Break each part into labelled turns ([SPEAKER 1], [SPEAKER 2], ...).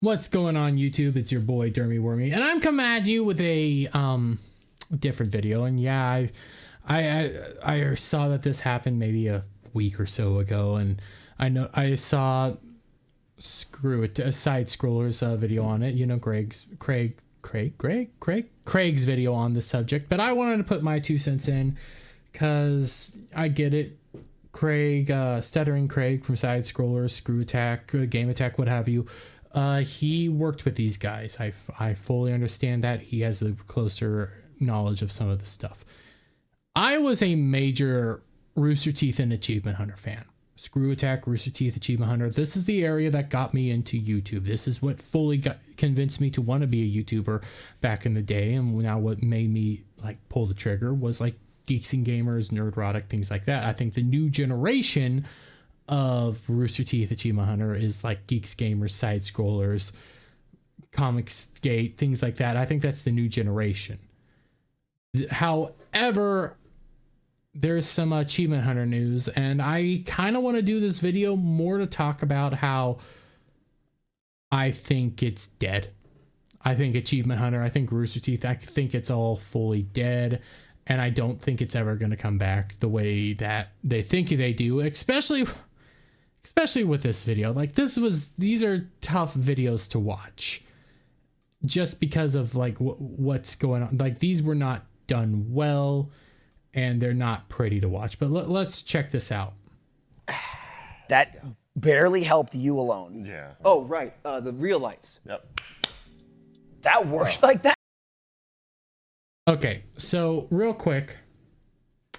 [SPEAKER 1] What's going on, YouTube? It's your boy Dermy Wormy, and I'm coming at you with a different video. And yeah, I saw that this happened maybe a week or so ago, and I saw a side scrollers video on it. You know, Craig's video on the subject, but I wanted to put my 2 cents in because I get it. Craig, Stuttering Craig from Side Scrollers, Screw Attack, Game Attack, what have you. He worked with these guys. I fully understand that. He has a closer knowledge of some of the stuff. I was a major Rooster Teeth and Achievement Hunter fan. Screw Attack, Rooster Teeth, Achievement Hunter. This is the area that got me into YouTube. This is what fully convinced me to want to be a YouTuber back in the day. And now what made me like pull the trigger was like Geeks and Gamers, Nerdrotic, things like that. I think the new generation of Rooster Teeth, Achievement Hunter is like Geeks, Gamers, Side Scrollers, Comics Gate, things like that. I think that's the new generation. However, there's some Achievement Hunter news, and I kind of want to do this video more to talk about how I think it's dead. I think Achievement Hunter, I think Rooster Teeth, I think it's all fully dead, and I don't think it's ever going to come back the way that they think they do, especially with this video. Like these are tough videos to watch just because of like what's going on. Like these were not done well and they're not pretty to watch, but let's check this out.
[SPEAKER 2] That barely helped you alone.
[SPEAKER 3] Yeah.
[SPEAKER 4] Oh, right. The real lights.
[SPEAKER 3] Yep.
[SPEAKER 2] That works like that?
[SPEAKER 1] Okay, so real quick,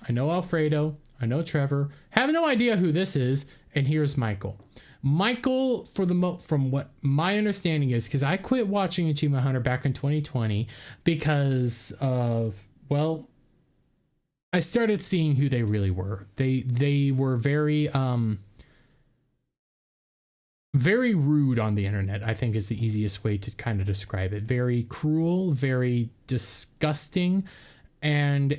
[SPEAKER 1] I know Alfredo, I know Trevor, have no idea who this is, and here's Michael. Michael, from what my understanding is, because I quit watching Achievement Hunter back in 2020 because of, well, I started seeing who they really were. They were very very rude on the internet, I think is the easiest way to kind of describe it. Very cruel, very disgusting. And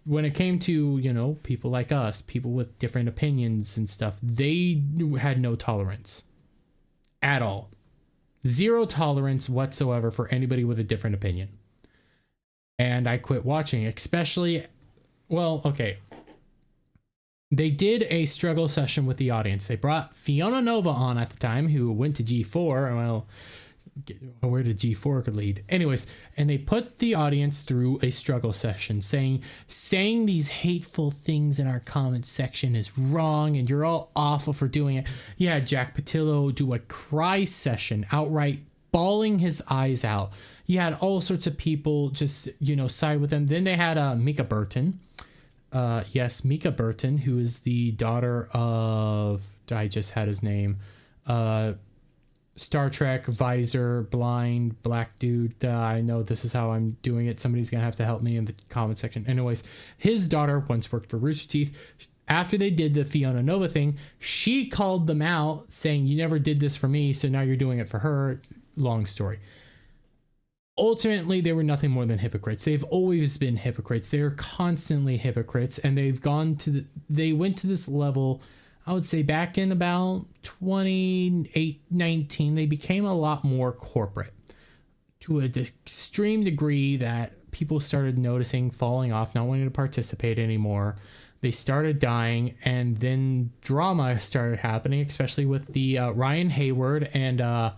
[SPEAKER 1] when it came to, you know, people like us, people with different opinions and stuff, they had no tolerance at all. Zero tolerance whatsoever for anybody with a different opinion. And I quit watching, especially, well, okay. They did a struggle session with the audience. They brought Fiona Nova on at the time, who went to G4. Well, where did G4 could lead? Anyways, and they put the audience through a struggle session saying these hateful things in our comment section is wrong and you're all awful for doing it. You had Jack Patillo do a cry session, outright bawling his eyes out. You had all sorts of people just, you know, side with them. Then they had Mika Burton. Yes, Mika Burton, who is the daughter of, I just had his name, Star Trek, Visor, blind, black dude. I know this is how I'm doing it. Somebody's going to have to help me in the comment section. Anyways, his daughter once worked for Rooster Teeth. After they did the Fiona Nova thing, she called them out saying, you never did this for me, so now you're doing it for her. Long story. Ultimately, they were nothing more than hypocrites. They've always been hypocrites. They're constantly hypocrites, and they went to this level, I would say back in about 2019, they became a lot more corporate to an extreme degree that people started noticing, falling off, not wanting to participate anymore. They started dying, and then drama started happening, especially with the Ryan Hayward and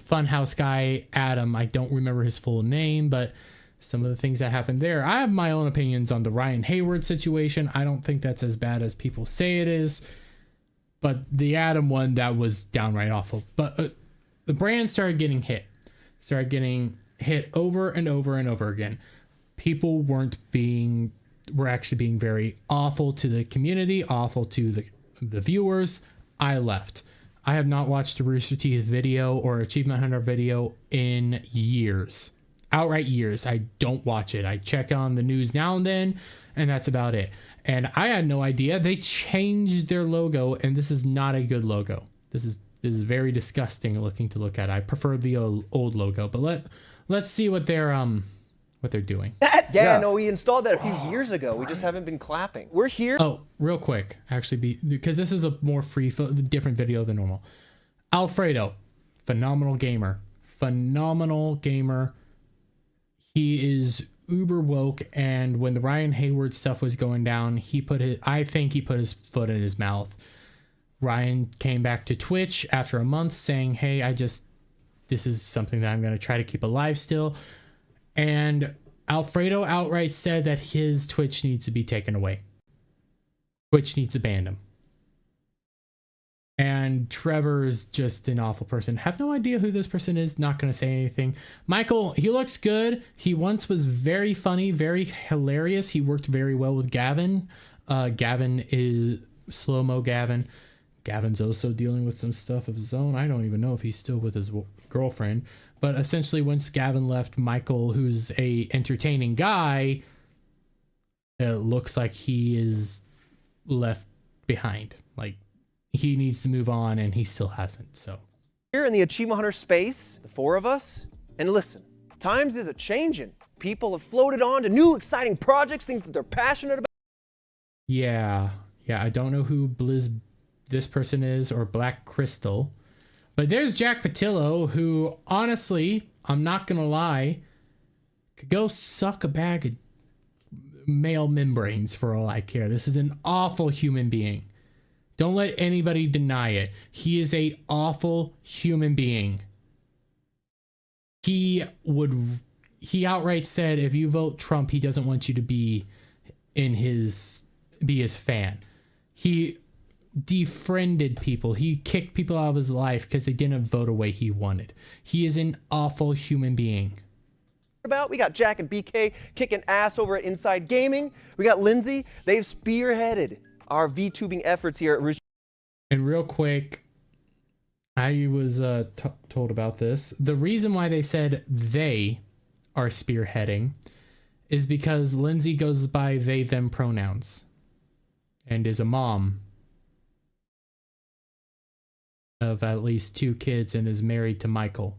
[SPEAKER 1] Funhouse guy Adam. I don't remember his full name, but some of the things that happened there, I have my own opinions on the Ryan Hayward situation. I don't think that's as bad as people say it is, but the Adam one, that was downright awful. But the brand started getting hit over and over and over again. People were actually being very awful to the community, awful to the viewers. I left. I have not watched a Rooster Teeth video or Achievement Hunter video in years. Outright years. I don't watch it. I check on the news now and then, and that's about it. And I had no idea. They changed their logo, and this is not a good logo. This is very disgusting looking to look at. I prefer the old logo, but let's see what they're doing.
[SPEAKER 4] Yeah, no, we installed that a few years ago. We just haven't been clapping. We're here.
[SPEAKER 1] Oh, real quick, actually, because this is a more different video than normal. Alfredo, phenomenal gamer. Phenomenal gamer. He is uber woke, and when the Ryan Hayward stuff was going down, I think he put his foot in his mouth. Ryan came back to Twitch after a month saying, hey, this is something that I'm going to try to keep alive still. And Alfredo outright said that his Twitch needs to be taken away. Twitch needs to ban him. And Trevor is just an awful person. Have no idea who this person is. Not going to say anything. Michael, he looks good. He once was very funny, very hilarious. He worked very well with Gavin. Gavin is slow-mo Gavin. Gavin's also dealing with some stuff of his own. I don't even know if he's still with his girlfriend. But essentially, once Gavin left, Michael, who's a entertaining guy, it looks like he is left behind. Like, he needs to move on, and he still hasn't. So
[SPEAKER 4] Here in the Achievement Hunter space, the four of us, and listen, times is a-changing. People have floated on to new exciting projects, things that they're passionate about.
[SPEAKER 1] yeah, I don't know who this person is, or Black Crystal, but there's Jack Patillo, who honestly, I'm not gonna lie, could go suck a bag of male membranes for all I care. This is an awful human being. Don't let anybody deny it. He is a awful human being. He outright said if you vote Trump, he doesn't want you to be his fan. He defriended people. He kicked people out of his life because they didn't vote a way he wanted. He is an awful human being.
[SPEAKER 4] We got Jack and BK kicking ass over at Inside Gaming. We got Lindsay. They've spearheaded our VTubing efforts here at Rooster.
[SPEAKER 1] And real quick, I was told about this. The reason why they said they are spearheading is because Lindsay goes by they, them pronouns and is a mom of at least 2 kids and is married to Michael.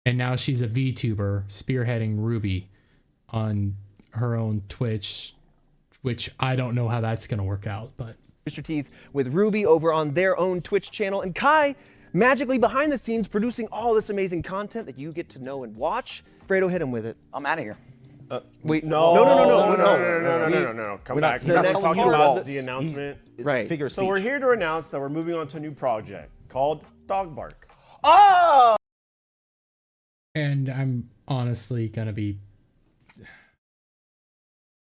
[SPEAKER 1] And now she's a VTuber spearheading Ruby on her own Twitch, which I don't know how that's going to work out, but
[SPEAKER 4] Rooster Teeth with Ruby over on their own Twitch channel, and Kai magically behind the scenes producing all this amazing content that you get to know and watch. Fredo, hit him with it.
[SPEAKER 2] I'm out of here.
[SPEAKER 4] Wait,
[SPEAKER 3] No. Come back.
[SPEAKER 4] the
[SPEAKER 3] We're
[SPEAKER 4] next
[SPEAKER 3] talking
[SPEAKER 4] part
[SPEAKER 3] about
[SPEAKER 4] of
[SPEAKER 3] the announcement.
[SPEAKER 4] Right.
[SPEAKER 5] Figure
[SPEAKER 3] So we're here to announce that we're moving on to a new project called Dog Bark.
[SPEAKER 2] Oh!
[SPEAKER 1] and I'm honestly going to be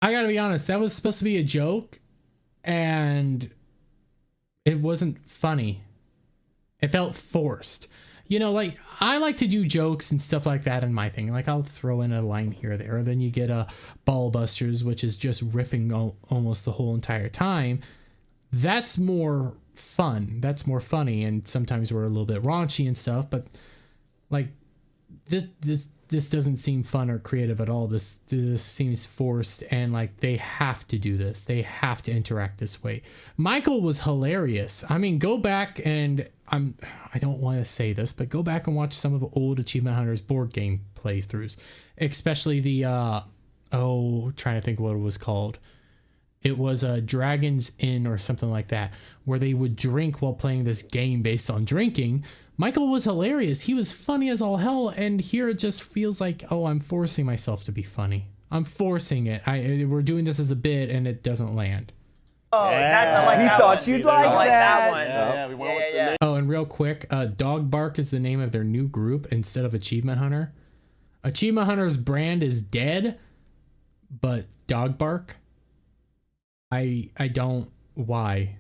[SPEAKER 1] I gotta be honest, that was supposed to be a joke, and it wasn't funny. It felt forced. You know, like, I like to do jokes and stuff like that in my thing. Like, I'll throw in a line here or there. Then you get a Ball Busters, which is just riffing almost the whole entire time. That's more fun. That's more funny, and sometimes we're a little bit raunchy and stuff, but, like, this doesn't seem fun or creative at all. This seems forced, and like they have to do this. They have to interact this way. Michael was hilarious. I mean, go back and I don't want to say this, but go back and watch some of the old Achievement Hunters board game playthroughs, especially the trying to think what it was called. It was a Dragon's Inn or something like that, where they would drink while playing this game based on drinking. Michael was hilarious. He was funny as all hell, and here it just feels like, oh, I'm forcing myself to be funny. I'm forcing it. We're doing this as a bit, and it doesn't land.
[SPEAKER 2] Oh, that's I like
[SPEAKER 4] We
[SPEAKER 2] that
[SPEAKER 4] thought
[SPEAKER 2] one.
[SPEAKER 4] you'd
[SPEAKER 2] I
[SPEAKER 4] like
[SPEAKER 2] like
[SPEAKER 4] that.
[SPEAKER 2] that one.
[SPEAKER 3] Yeah, we went with the name.
[SPEAKER 1] Oh, and real quick, Dog Bark is the name of their new group instead of Achievement Hunter. Achievement Hunter's brand is dead, but Dog Bark, I don't, why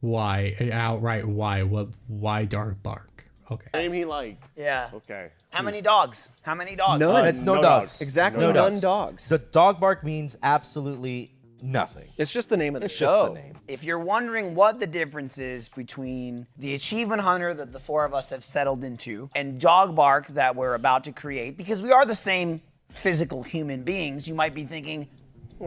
[SPEAKER 1] outright why Dog Bark? Okay.
[SPEAKER 3] Name he liked.
[SPEAKER 2] Yeah.
[SPEAKER 3] Okay.
[SPEAKER 2] How many dogs? How many dogs?
[SPEAKER 4] None.
[SPEAKER 5] It's no
[SPEAKER 3] No
[SPEAKER 5] dogs.
[SPEAKER 3] dogs.
[SPEAKER 4] Exactly,
[SPEAKER 5] No
[SPEAKER 4] none
[SPEAKER 5] dogs.
[SPEAKER 4] dogs.
[SPEAKER 5] The dog bark means absolutely nothing.
[SPEAKER 4] It's just the name of the
[SPEAKER 5] It's
[SPEAKER 4] show.
[SPEAKER 5] just the name.
[SPEAKER 2] If you're wondering what the difference is between the Achievement Hunter that the four of us have settled into and Dog Bark that we're about to create, because we are the same physical human beings, you might be thinking,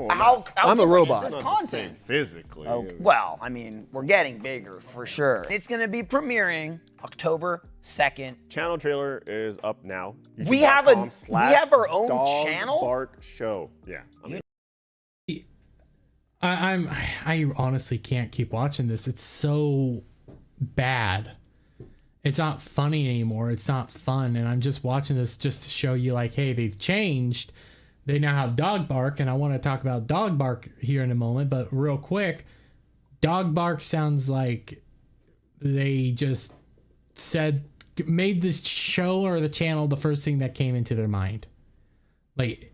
[SPEAKER 2] how
[SPEAKER 4] I'm a
[SPEAKER 2] different
[SPEAKER 4] robot.
[SPEAKER 2] is this
[SPEAKER 3] Not the same
[SPEAKER 2] content?
[SPEAKER 3] physically.
[SPEAKER 2] Well, I mean, we're getting bigger for sure. It's going to be premiering October 2nd.
[SPEAKER 3] Channel trailer is up now.
[SPEAKER 2] We have a- we
[SPEAKER 3] YouTube.com/Dog
[SPEAKER 2] have our own channel?
[SPEAKER 3] Bark Show. Yeah.
[SPEAKER 1] I honestly can't keep watching this. It's so bad. It's not funny anymore. It's not fun. And I'm just watching this just to show you, like, hey, they've changed. They now have dog bark, and I want to talk about dog bark here in a moment. But real quick, dog bark sounds like they just made this show or the channel the first thing that came into their mind. Like,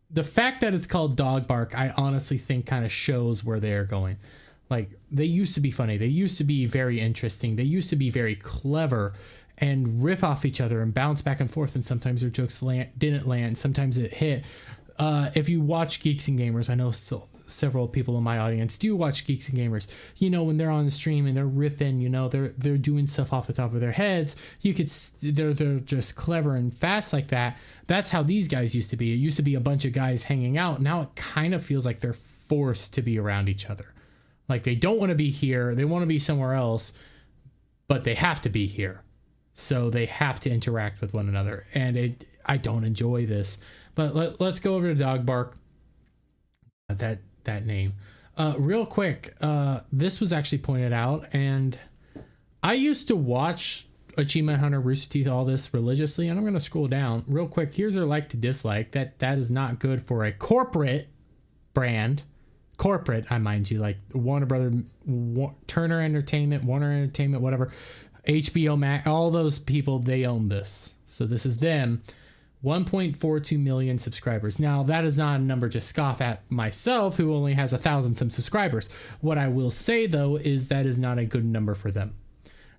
[SPEAKER 1] the fact that it's called dog bark, I honestly think kind of shows where they're going. Like, they used to be funny. They used to be very interesting. They used to be very clever and riff off each other and bounce back and forth. And sometimes their jokes didn't land. Sometimes it hit. If you watch Geeks and Gamers, I know several people in my audience do watch Geeks and Gamers. You know, when they're on the stream and they're riffing, you know, they're doing stuff off the top of their heads. They're just clever and fast like that. That's how these guys used to be. It used to be a bunch of guys hanging out. Now it kind of feels like they're forced to be around each other. Like, they don't want to be here. They want to be somewhere else, but they have to be here. So they have to interact with one another. And I don't enjoy this. But let's go over to Dog Bark. That name. Real quick, this was actually pointed out. And I used to watch Achievement Hunter, Rooster Teeth, all this religiously. And I'm going to scroll down real quick. Here's their like to dislike. That is not good for a corporate brand. Corporate, I mind you, like Warner Brother, Turner Entertainment, Warner Entertainment, whatever, HBO Max, all those people, they own this. So this is them. 1.42 million subscribers. Now, that is not a number to scoff at myself, who only has 1,000 some subscribers. What I will say, though, is that is not a good number for them.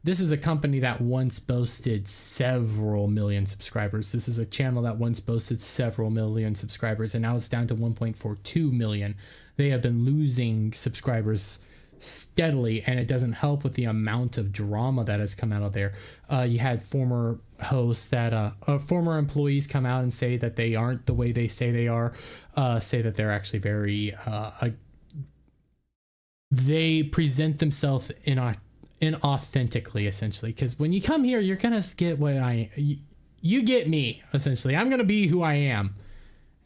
[SPEAKER 1] This is a company that once boasted several million subscribers. This is a channel that once boasted several million subscribers, and now it's down to 1.42 million. They have been losing subscribers steadily, and it doesn't help with the amount of drama that has come out of there. You had former hosts that former employees come out and say that they aren't the way they say they are, say that they're actually very they present themselves inauthentically, essentially, because when you come here, you're gonna get you get me, essentially. I'm gonna be who I am.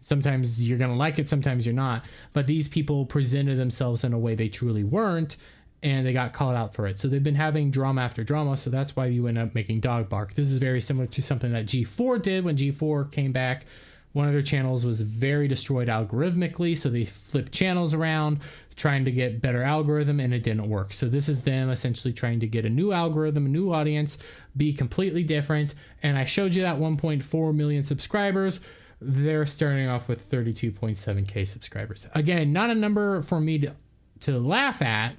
[SPEAKER 1] Sometimes you're going to like it, sometimes you're not. But these people presented themselves in a way they truly weren't, and they got called out for it. So they've been having drama after drama, so that's why you end up making dog bark. This is very similar to something that G4 did when G4 came back. One of their channels was very destroyed algorithmically, so they flipped channels around, trying to get better algorithm, and it didn't work. So this is them essentially trying to get a new algorithm, a new audience, be completely different. And I showed you that 1.4 million subscribers. They're starting off with 32.7k subscribers. Again, not a number for me to laugh at,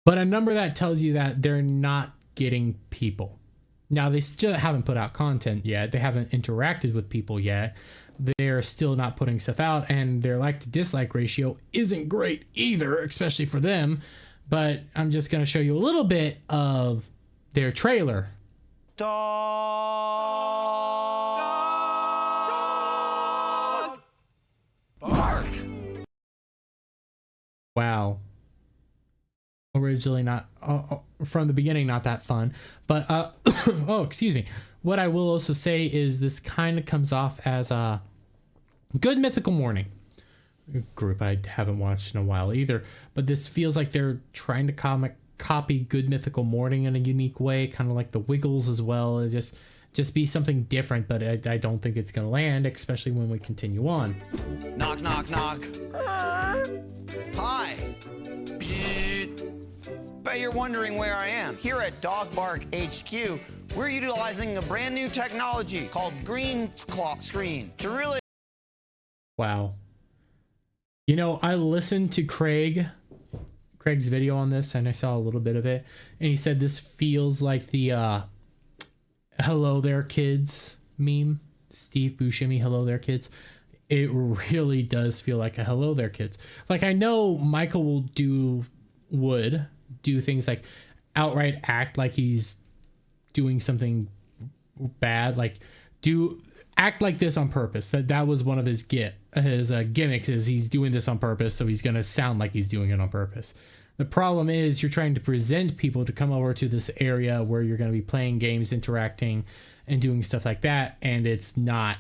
[SPEAKER 1] but a number that tells you that they're not getting people. Now, they still haven't put out content yet. They haven't interacted with people yet. They're still not putting stuff out, and their like to dislike ratio isn't great either, especially for them. But I'm just going to show you a little bit of their trailer.
[SPEAKER 2] Bark.
[SPEAKER 1] Wow. Originally not from the beginning not that fun, but oh, excuse me. What I will also say is this kind of comes off as a Good Mythical Morning group I haven't watched in a while either, but this feels like they're trying to copy Good Mythical Morning in a unique way, kind of like the Wiggles as well. It just be something different, but I don't think it's going to land, especially when we continue on.
[SPEAKER 6] Knock, knock, knock. Hi. Bet you're wondering where I am. Here at Dog Bark HQ, we're utilizing a brand new technology called Green Screen to really...
[SPEAKER 1] Wow. You know, I listened to Craig's video on this, and I saw a little bit of it, and he said this feels like the Hello There Kids meme. Steve Buscemi, Hello There Kids. It really does feel like a Hello There Kids. Like, I know Michael would do things like outright act like he's doing something bad, like act like this on purpose. That was one of his gimmicks, is he's doing this on purpose, so he's gonna sound like he's doing it on purpose. The problem is you're trying to present people to come over to this area where you're going to be playing games, interacting, and doing stuff like that, and it's not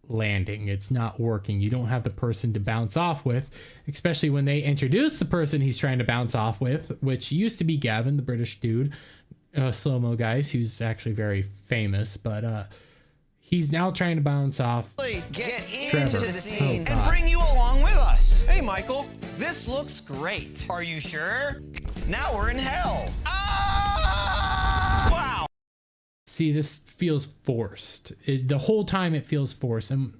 [SPEAKER 1] landing. It's not working. You don't have the person to bounce off with, especially when they introduce the person he's trying to bounce off with, which used to be Gavin, the British dude. slow-mo guys, who's actually very famous, but he's now trying to bounce off
[SPEAKER 6] Get into
[SPEAKER 1] Trevor.
[SPEAKER 6] the scene
[SPEAKER 1] Oh,
[SPEAKER 6] and
[SPEAKER 1] God.
[SPEAKER 6] bring you along with us.
[SPEAKER 7] Hey, Michael, this looks great.
[SPEAKER 6] Are you sure? Now we're in hell. Ah! Wow.
[SPEAKER 1] See, this feels forced. The whole time it feels forced. And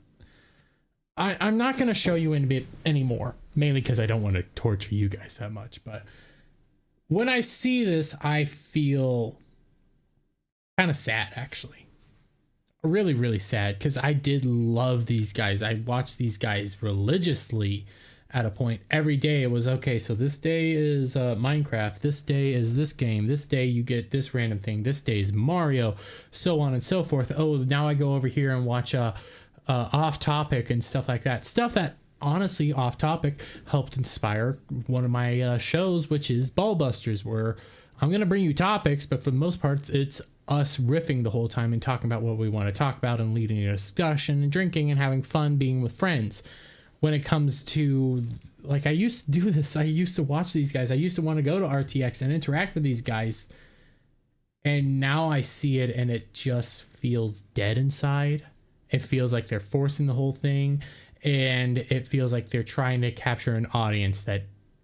[SPEAKER 1] I'm not going to show you in a bit anymore, mainly because I don't want to torture you guys that much. But when I see this, I feel kind of sad, actually. Really, really sad, because I did love these guys. I watched these guys religiously at a point. Every day it was, okay, so this day is Minecraft, this day is this game, this day you get this random thing, this day is Mario, so on and so forth. Oh, now I go over here and watch Off Topic and stuff like that. Stuff that, honestly, Off Topic helped inspire one of my shows, which is Ballbusters, where I'm going to bring you topics, but for the most part, it's us riffing the whole time and talking about what we want to talk about and leading a discussion and drinking and having fun being with friends. When it comes to, like, I used to do this, I used to watch these guys, I used to want to go to RTX and interact with these guys, and now I see it and it just feels dead inside. It feels like they're forcing the whole thing, and it feels like they're trying to capture an audience that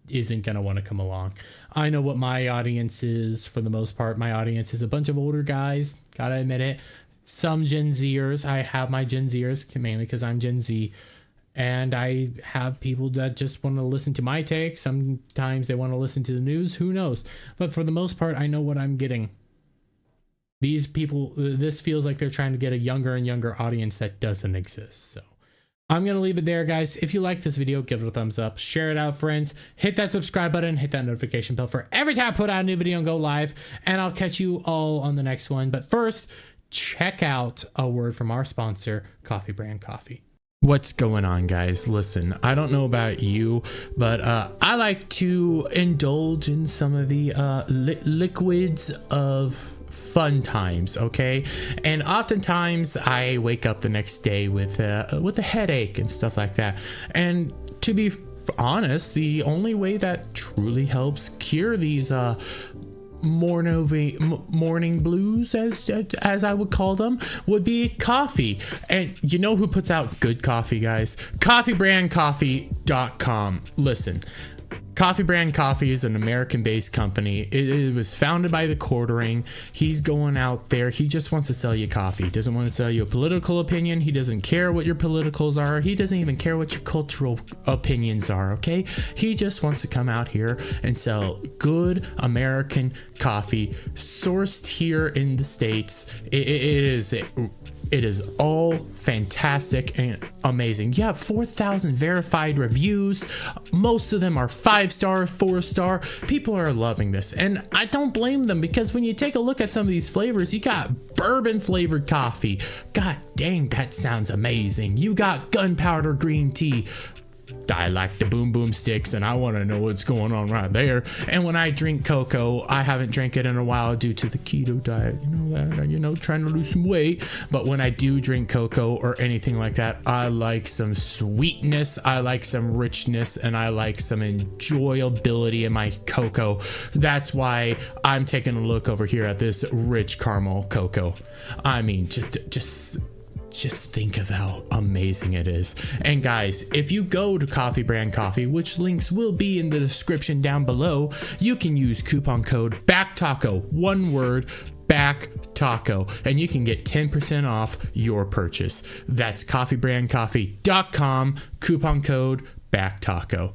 [SPEAKER 1] isn't going to want to come along. I know what my audience is. For the most part, my audience is a bunch of older guys, gotta admit it. Some Gen Zers. I have my Gen Zers, mainly because I'm Gen Z, and I have people that just want to listen to my takes. Sometimes they want to listen to the news, who knows, but for the most part, I know what I'm getting. These people, this feels like they're trying to get a younger and younger audience that doesn't exist. So I'm going to leave it there, guys. If you like this video, give it a thumbs up, share it out, friends, hit that subscribe button, hit that notification bell for every time I put out a new video and go live, and I'll catch you all on the next one. But first, check out a word from our sponsor, Coffee Brand Coffee. What's going on, guys? Listen, I don't know about you, but I like to indulge in some of the liquids of fun times, okay? And oftentimes I wake up the next day with a headache and stuff like that. And to be honest, the only way that truly helps cure these morning blues, as I would call them, would be coffee. And you know who puts out good coffee, guys? CoffeeBrandCoffee.com. Listen, Coffee Brand Coffee is an American-based company. It was founded by the Quartering. He's going out there. He just wants to sell you coffee. He doesn't want to sell you a political opinion. He doesn't care what your politicals are. He doesn't even care what your cultural opinions are, okay? He just wants to come out here and sell good American coffee sourced here in the States. It is all fantastic and amazing. You have 4,000 verified reviews. Most of them are 5-star, 4-star. People are loving this, and I don't blame them, because when you take a look at some of these flavors, you got bourbon flavored coffee. God dang, that sounds amazing. You got Gunpowder Green Tea. I like the boom boom sticks, and I want to know what's going on right there. And when I drink CoCo, I haven't drank it in a while due to the keto diet, trying to lose some weight. But when I do drink CoCo or anything like that, I like some sweetness, I like some richness, and I like some enjoyability in my CoCo. That's why I'm taking a look over here at this rich caramel CoCo. I mean, just think of how amazing it is. And guys, if you go to Coffee Brand Coffee, which links will be in the description down below, you can use coupon code BACKTACO, one word, BACKTACO, and you can get 10% off your purchase. That's CoffeeBrandCoffee.com, coupon code BACKTACO.